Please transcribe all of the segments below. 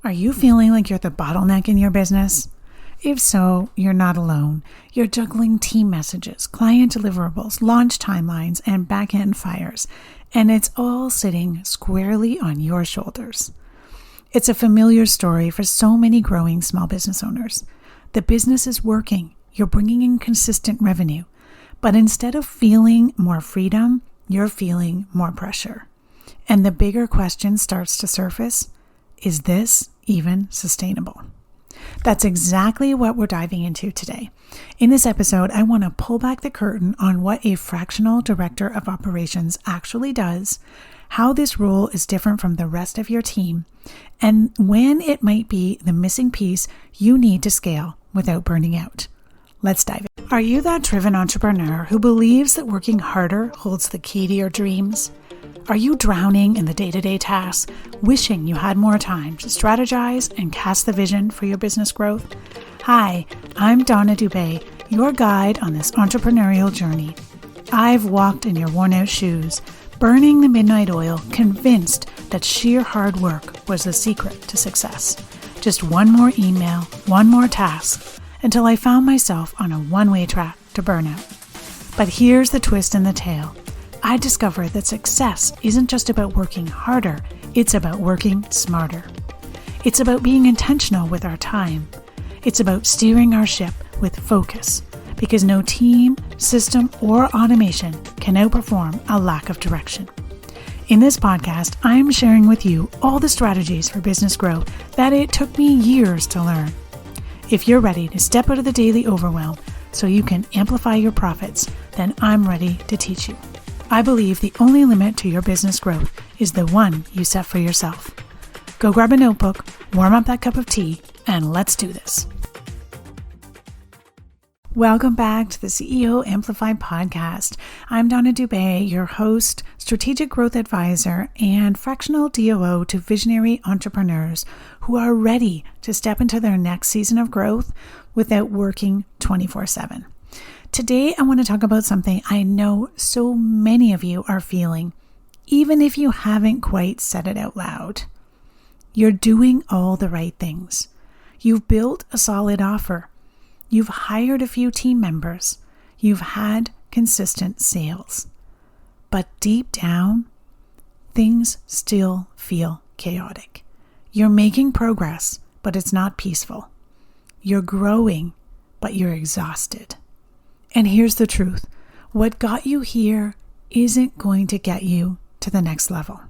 Are you feeling like you're the bottleneck in your business? If so, you're not alone. You're juggling team messages, client deliverables, launch timelines, and back-end fires, and it's all sitting squarely on your shoulders. It's a familiar story for so many growing small business owners. The business is working. You're bringing in consistent revenue. But instead of feeling more freedom, you're feeling more pressure. And the bigger question starts to surface: is this even sustainable? That's exactly what we're diving into today. In this episode, I want to pull back the curtain on what a fractional director of operations actually does, how this role is different from the rest of your team, and when it might be the missing piece you need to scale without burning out. Let's dive in. Are you that driven entrepreneur who believes that working harder holds the key to your dreams? Are you drowning in the day-to-day tasks, wishing you had more time to strategize and cast the vision for your business growth? Hi, I'm Donna Dubé, your guide on this entrepreneurial journey. I've walked in your worn-out shoes, burning the midnight oil, convinced that sheer hard work was the secret to success. Just one more email, one more task, until I found myself on a one-way track to burnout. But here's the twist in the tale. I discovered that success isn't just about working harder, it's about working smarter. It's about being intentional with our time. It's about steering our ship with focus, because no team, system, or automation can outperform a lack of direction. In this podcast, I'm sharing with you all the strategies for business growth that it took me years to learn. If you're ready to step out of the daily overwhelm so you can amplify your profits, then I'm ready to teach you. I believe the only limit to your business growth is the one you set for yourself. Go grab a notebook, warm up that cup of tea, and let's do this. Welcome back to the CEO Amplified podcast. I'm Donna Dubé, your host, strategic growth advisor, and fractional DOO to visionary entrepreneurs who are ready to step into their next season of growth without working 24/7. Today, I want to talk about something I know so many of you are feeling, even if you haven't quite said it out loud. You're doing all the right things. You've built a solid offer. You've hired a few team members. You've had consistent sales. But deep down, things still feel chaotic. You're making progress, but it's not peaceful. You're growing, but you're exhausted. And here's the truth. What got you here isn't going to get you to the next level.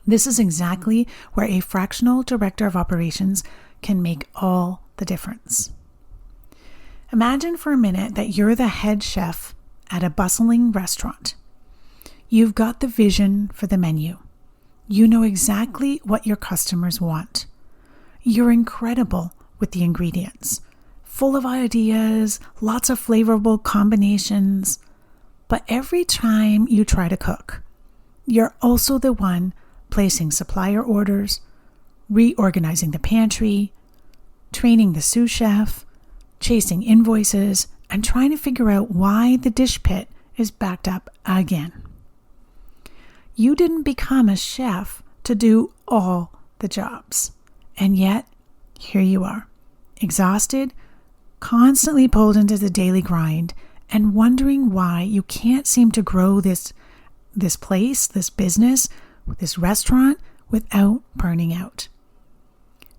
This is exactly where a fractional director of operations can make all the difference. Imagine for a minute that you're the head chef at a bustling restaurant. You've got the vision for the menu. You know exactly what your customers want. You're incredible with the ingredients, full of ideas, lots of flavorful combinations. But every time you try to cook, you're also the one placing supplier orders, reorganizing the pantry, training the sous chef, chasing invoices, and trying to figure out why the dish pit is backed up again. You didn't become a chef to do all the jobs. And yet, here you are, exhausted, constantly pulled into the daily grind, and wondering why you can't seem to grow this place, this business, this restaurant without burning out.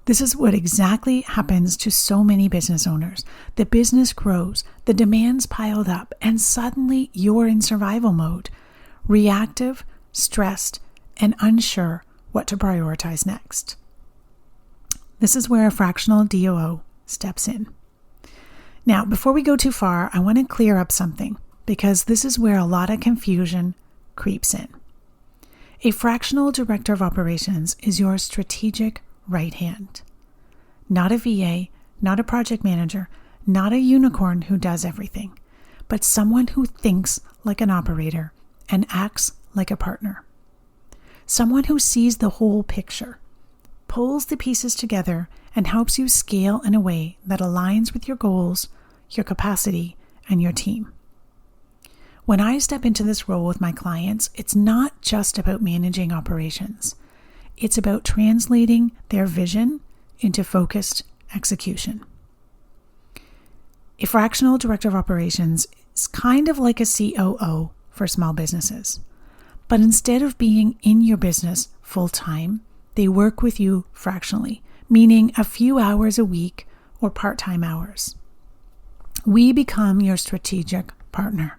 This is what exactly happens to so many business owners. The business grows, the demands piled up, and suddenly you're in survival mode, reactive, stressed, and unsure what to prioritize next. This is where a fractional DOO steps in. Now, before we go too far, I want to clear up something, because this is where a lot of confusion creeps in. A fractional director of operations is your strategic right hand. Not a VA, not a project manager, not a unicorn who does everything, but someone who thinks like an operator and acts like a partner. Someone who sees the whole picture, pulls the pieces together, and helps you scale in a way that aligns with your goals, your capacity, and your team. When I step into this role with my clients, it's not just about managing operations. It's about translating their vision into focused execution. A fractional director of operations is kind of like a COO for small businesses. But instead of being in your business full-time, they work with you fractionally, meaning a few hours a week or part-time hours. We become your strategic partner,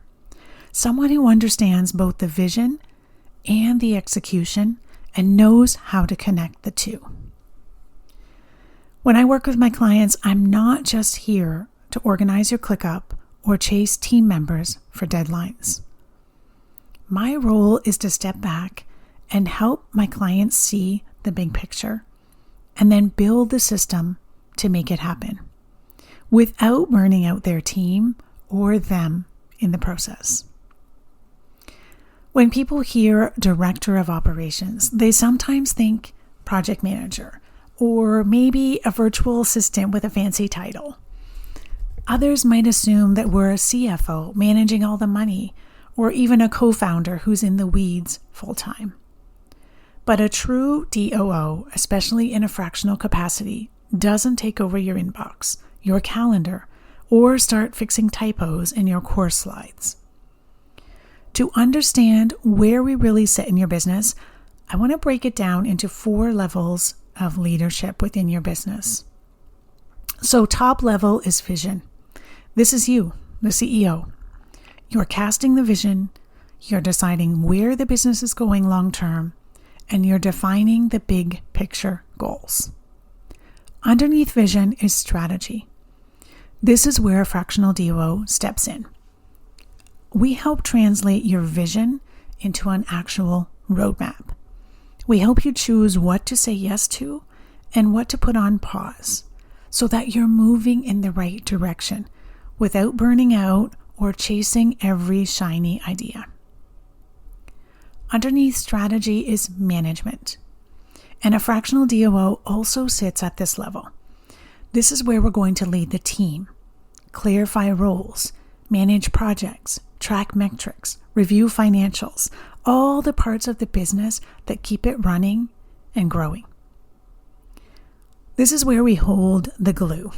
someone who understands both the vision and the execution and knows how to connect the two. When I work with my clients, I'm not just here to organize your ClickUp or chase team members for deadlines. My role is to step back and help my clients see the big picture and then build the system to make it happen without burning out their team or them in the process. When people hear Director of Operations, they sometimes think project manager or maybe a virtual assistant with a fancy title. Others might assume that we're a CFO managing all the money, or even a co-founder who's in the weeds full-time. But a true DOO, especially in a fractional capacity, doesn't take over your inbox, your calendar, or start fixing typos in your course slides. To understand where we really sit in your business, I want to break it down into 4 levels of leadership within your business. So top level is vision. This is you, the CEO. You're casting the vision, you're deciding where the business is going long term, and you're defining the big picture goals. Underneath vision is strategy. This is where a fractional DOO steps in. We help translate your vision into an actual roadmap. We help you choose what to say yes to and what to put on pause so that you're moving in the right direction without burning out or chasing every shiny idea. Underneath strategy is management. And a fractional DOO also sits at this level. This is where we're going to lead the team, clarify roles, manage projects, track metrics, review financials, all the parts of the business that keep it running and growing. This is where we hold the glue.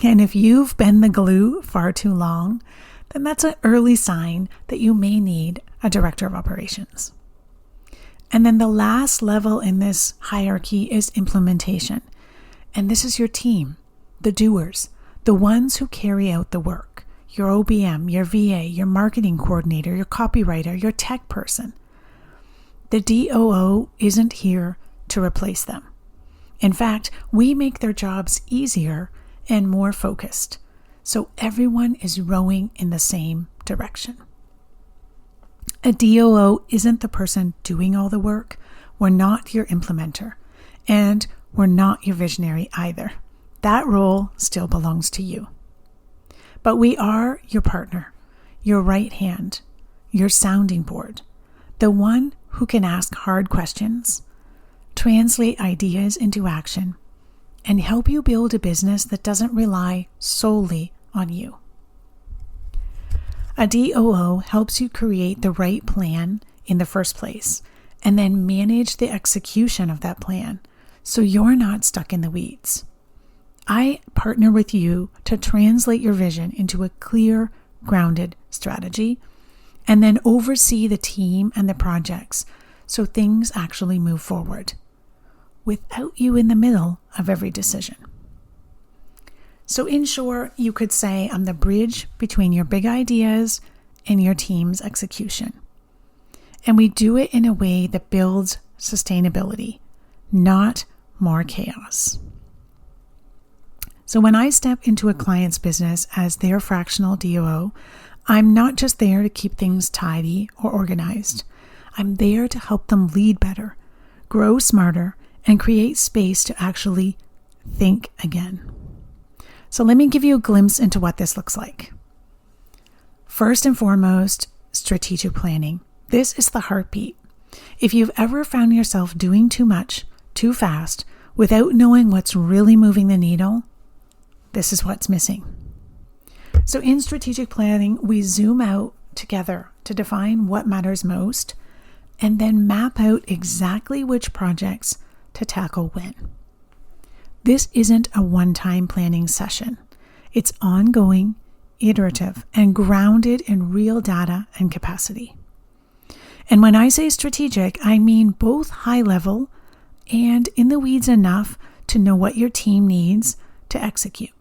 And if you've been the glue far too long, then that's an early sign that you may need a director of operations. And then the last level in this hierarchy is implementation. And this is your team, the doers, the ones who carry out the work, your OBM, your VA, your marketing coordinator, your copywriter, your tech person. The DOO isn't here to replace them. In fact, we make their jobs easier and more focused, so everyone is rowing in the same direction. A DOO isn't the person doing all the work. We're not your implementer, and we're not your visionary either. That role still belongs to you. But we are your partner, your right hand, your sounding board, the one who can ask hard questions, translate ideas into action, and help you build a business that doesn't rely solely on you. A DOO helps you create the right plan in the first place and then manage the execution of that plan so you're not stuck in the weeds. I partner with you to translate your vision into a clear, grounded strategy and then oversee the team and the projects so things actually move forward without you in the middle of every decision. So in short, you could say I'm the bridge between your big ideas and your team's execution. And we do it in a way that builds sustainability, not more chaos. So when I step into a client's business as their fractional DOO, I'm not just there to keep things tidy or organized. I'm there to help them lead better, grow smarter, and create space to actually think again. So let me give you a glimpse into what this looks like. First and foremost, strategic planning. This is the heartbeat. If you've ever found yourself doing too much, too fast, without knowing what's really moving the needle, this is what's missing. So in strategic planning, we zoom out together to define what matters most and then map out exactly which projects to tackle when. This isn't a one-time planning session. It's ongoing, iterative, and grounded in real data and capacity. And when I say strategic, I mean both high level and in the weeds enough to know what your team needs to execute.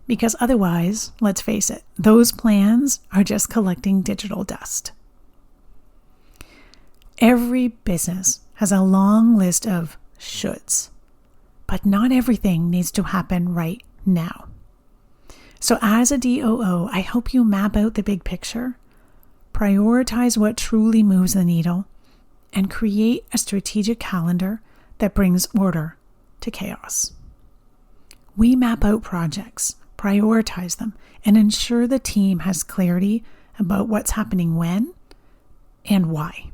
Because otherwise, let's face it, those plans are just collecting digital dust. Every business has a long list of shoulds, but not everything needs to happen right now. So as a DOO, I hope you map out the big picture, prioritize what truly moves the needle, and create a strategic calendar that brings order to chaos. We map out projects, prioritize them, and ensure the team has clarity about what's happening when and why.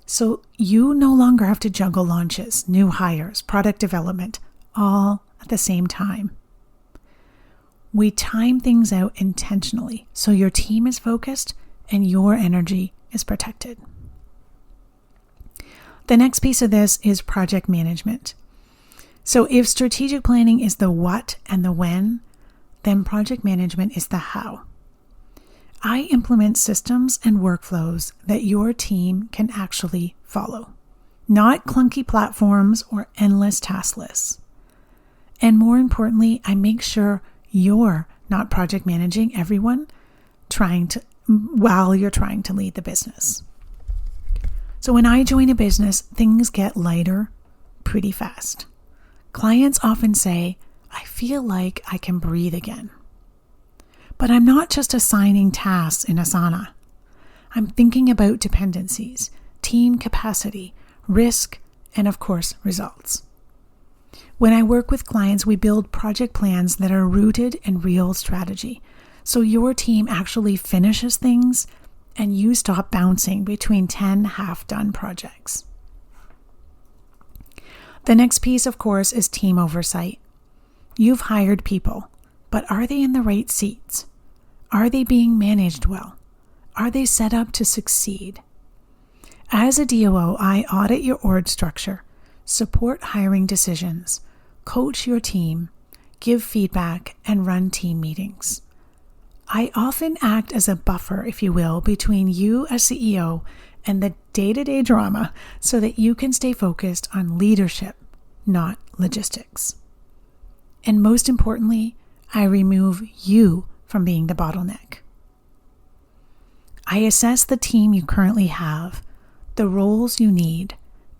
So you no longer have to juggle launches, new hires, product development, all at the same time. We time things out intentionally so your team is focused and your energy is protected. The next piece of this is project management. So if strategic planning is the what and the when, then project management is the how. I implement systems and workflows that your team can actually follow, not clunky platforms or endless task lists. And more importantly, I make sure you're not project managing everyone while you're trying to lead the business. So when I join a business, things get lighter pretty fast. Clients often say, I feel like I can breathe again. But I'm not just assigning tasks in Asana. I'm thinking about dependencies, team capacity, risk, and of course, results. When I work with clients, we build project plans that are rooted in real strategy. So your team actually finishes things and you stop bouncing between 10 half-done projects. The next piece, of course, is team oversight. You've hired people, but are they in the right seats? Are they being managed well? Are they set up to succeed? As a DOO, I audit your org structure, support hiring decisions, coach your team, give feedback, and run team meetings. I often act as a buffer, if you will, between you as CEO and the day-to-day drama so that you can stay focused on leadership, not logistics. And most importantly, I remove you from being the bottleneck. I assess the team you currently have, the roles you need,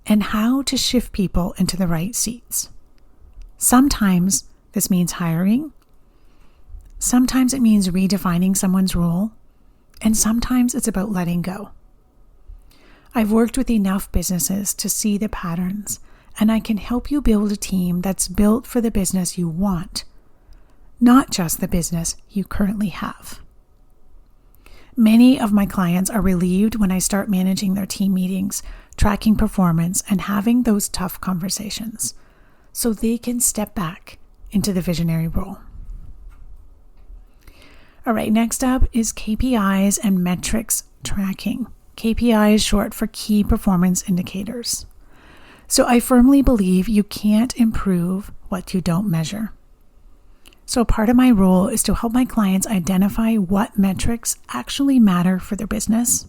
and how to shift people into the right seats. Sometimes this means hiring. Sometimes it means redefining someone's role. And sometimes it's about letting go. I've worked with enough businesses to see the patterns, and I can help you build a team that's built for the business you want, not just the business you currently have. Many of my clients are relieved when I start managing their team meetings, tracking performance, and having those tough conversations, so they can step back into the visionary role. All right, next up is KPIs and metrics tracking. KPI is short for key performance indicators. So I firmly believe you can't improve what you don't measure. So part of my role is to help my clients identify what metrics actually matter for their business.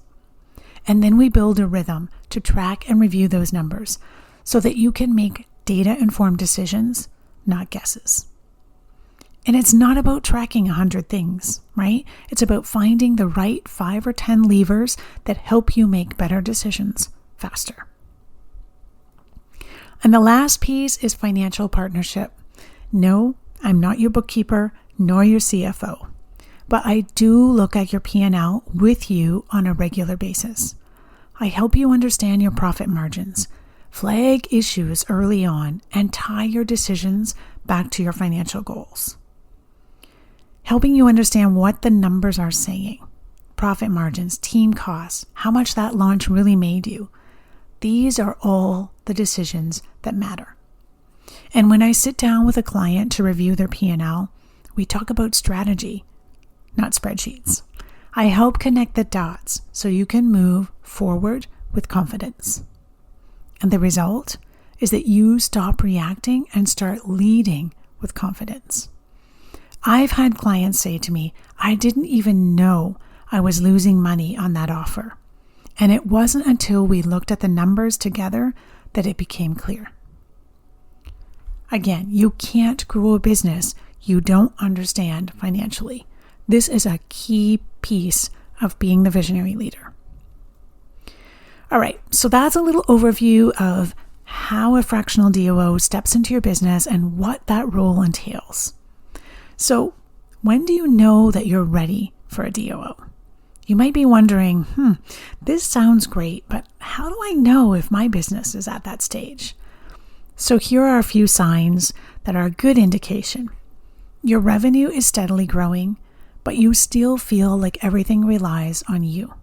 And then we build a rhythm to track and review those numbers so that you can make data-informed decisions, not guesses. And it's not about tracking 100 things, right? It's about finding the right 5 or 10 levers that help you make better decisions faster. And the last piece is financial partnership. No, I'm not your bookkeeper nor your CFO, but I do look at your P&L with you on a regular basis. I help you understand your profit margins, flag issues early on, and tie your decisions back to your financial goals. Helping you understand what the numbers are saying, profit margins, team costs, how much that launch really made you. These are all the decisions that matter. And when I sit down with a client to review their P&L, we talk about strategy, not spreadsheets. I help connect the dots so you can move forward with confidence. And the result is that you stop reacting and start leading with confidence. I've had clients say to me, I didn't even know I was losing money on that offer. And it wasn't until we looked at the numbers together that it became clear. Again, you can't grow a business you don't understand financially. This is a key piece of being the visionary leader. All right, so that's a little overview of how a fractional DOO steps into your business and what that role entails. So when do you know that you're ready for a DOO? You might be wondering, this sounds great, but how do I know if my business is at that stage? So here are a few signs that are a good indication. Your revenue is steadily growing, but you still feel like everything relies on you.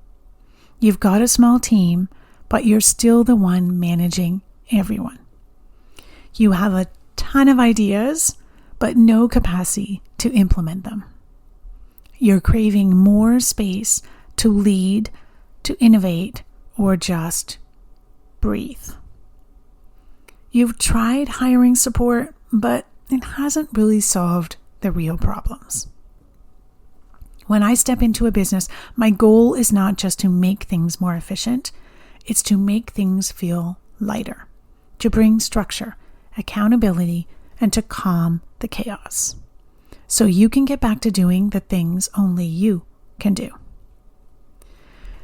You've got a small team, but you're still the one managing everyone. You have a ton of ideas, but no capacity to implement them. You're craving more space to lead, to innovate, or just breathe. You've tried hiring support, but it hasn't really solved the real problems. When I step into a business, my goal is not just to make things more efficient, it's to make things feel lighter, to bring structure, accountability, and to calm the chaos. So you can get back to doing the things only you can do.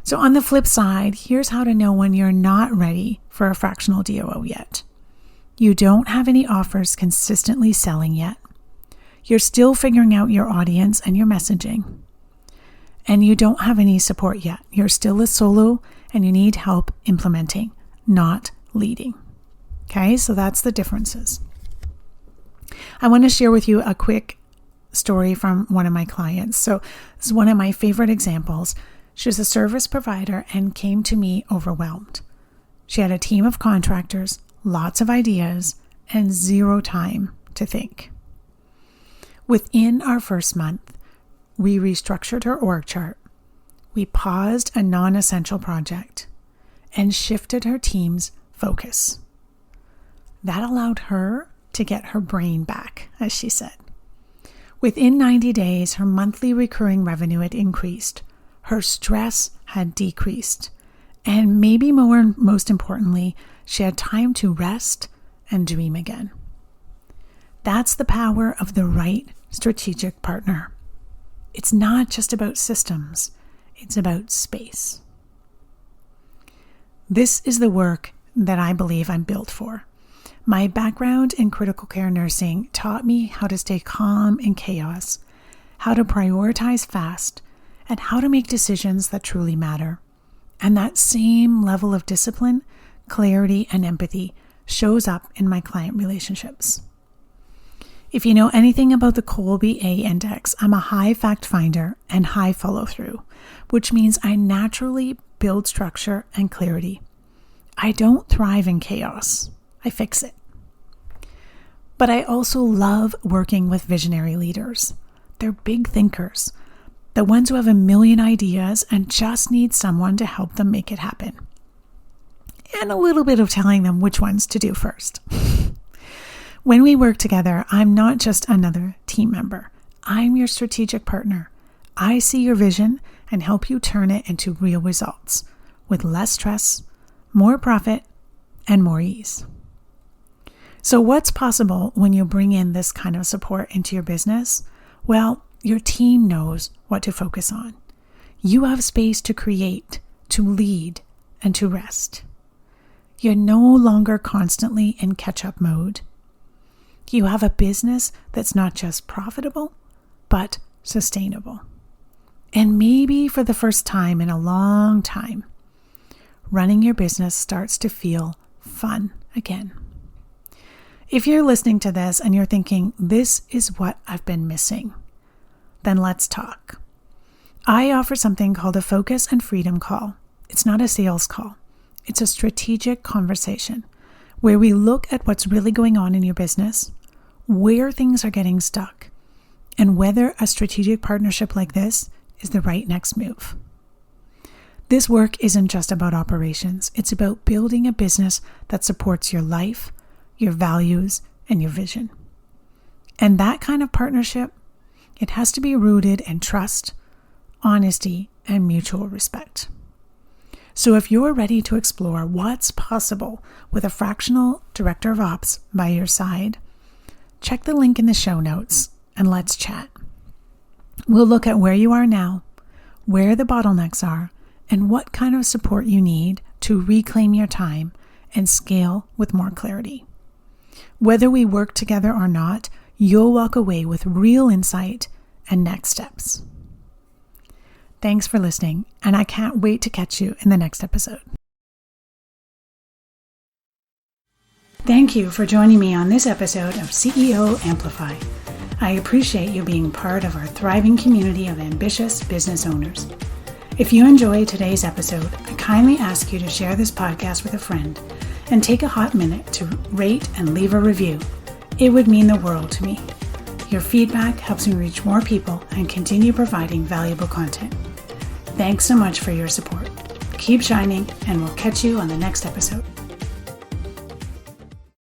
So on the flip side, here's how to know when you're not ready for a fractional DOO yet. You don't have any offers consistently selling yet. You're still figuring out your audience and your messaging. And you don't have any support yet. You're still a solo and you need help implementing, not leading. Okay, so that's the differences. I want to share with you a quick story from one of my clients. So this is one of my favorite examples. She was a service provider and came to me overwhelmed. She had a team of contractors, lots of ideas, and zero time to think. Within our first month, we restructured her org chart. We paused a non-essential project and shifted her team's focus. That allowed her to get her brain back, as she said. Within 90 days, her monthly recurring revenue had increased. Her stress had decreased. And maybe most importantly, she had time to rest and dream again. That's the power of the right strategic partner. It's not just about systems, it's about space. This is the work that I believe I'm built for. My background in critical care nursing taught me how to stay calm in chaos, how to prioritize fast, and how to make decisions that truly matter. And that same level of discipline, clarity, and empathy shows up in my client relationships. If you know anything about the Colby A index, I'm a high fact finder and high follow through, which means I naturally build structure and clarity. I don't thrive in chaos. I fix it. But I also love working with visionary leaders. They're big thinkers, the ones who have a million ideas and just need someone to help them make it happen. And a little bit of telling them which ones to do first. When we work together, I'm not just another team member. I'm your strategic partner. I see your vision and help you turn it into real results with less stress, more profit, and more ease. So what's possible when you bring in this kind of support into your business? Well, your team knows what to focus on. You have space to create, to lead, and to rest. You're no longer constantly in catch-up mode. You have a business that's not just profitable, but sustainable. And maybe for the first time in a long time, running your business starts to feel fun again. If you're listening to this and you're thinking, this is what I've been missing, then let's talk. I offer something called a Focus and Freedom Call. It's not a sales call. It's a strategic conversation where we look at what's really going on in your business, where things are getting stuck, and whether a strategic partnership like this is the right next move. This work isn't just about operations. It's about building a business that supports your life, your values, and your vision. And that kind of partnership, it has to be rooted in trust, honesty, and mutual respect. So if you're ready to explore what's possible with a fractional director of ops by your side, check the link in the show notes and let's chat. We'll look at where you are now, where the bottlenecks are, and what kind of support you need to reclaim your time and scale with more clarity. Whether we work together or not, you'll walk away with real insight and next steps. Thanks for listening, and I can't wait to catch you in the next episode. Thank you for joining me on this episode of CEO Amplify. I appreciate you being part of our thriving community of ambitious business owners. If you enjoyed today's episode, I kindly ask you to share this podcast with a friend and take a hot minute to rate and leave a review. It would mean the world to me. Your feedback helps me reach more people and continue providing valuable content. Thanks so much for your support. Keep shining, and we'll catch you on the next episode.